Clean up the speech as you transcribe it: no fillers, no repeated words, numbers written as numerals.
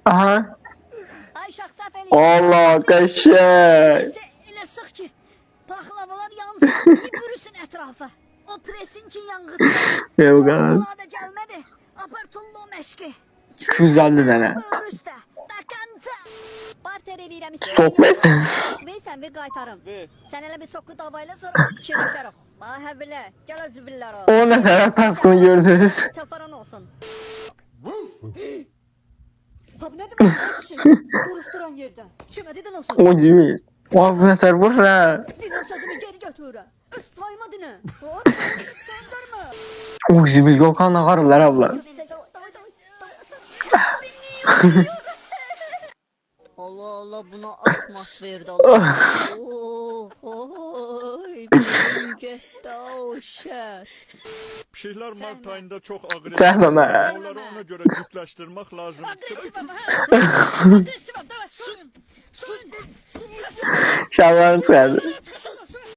Aha. Ay şahsafeli. Allah kaşık. Elə sıx ki, paxlavalar yansın, bürüsün ətrafa. O presin ki yanğısı. Yok abi. da gəlmədi. Apar tullu məşqi. 250 tane. Börüstə. Dakanca. Barter eləyirəm istəyirəm. Toplayın. Versən ver qaytarım. Ver. Sən elə bir soqqu davayla sonra fikirləşərək. Bax həbilə, gəl zübillər o. O ne taraf taskını gördünüz. Taparan olsun. Tabi ne demek? Durup duran yerden. Kime dedin olsun? O gibi. O bu ne taraf boş ha. Dinen sözümü geri götür. Üst payma dine. Hop. Söndürme. O gibi Gökhan'la karılar abla. Allah Allah buna atmosferde Allah. Oy. Getdə o şər. Pişiklər Mart ayında çox aqressiv. Çəkməmə. Onları ona görə cütləşdirmək lazımdır. Agresifəm ha. Agresifəm. Davay soyun. Soyun. Şaban çıkardı.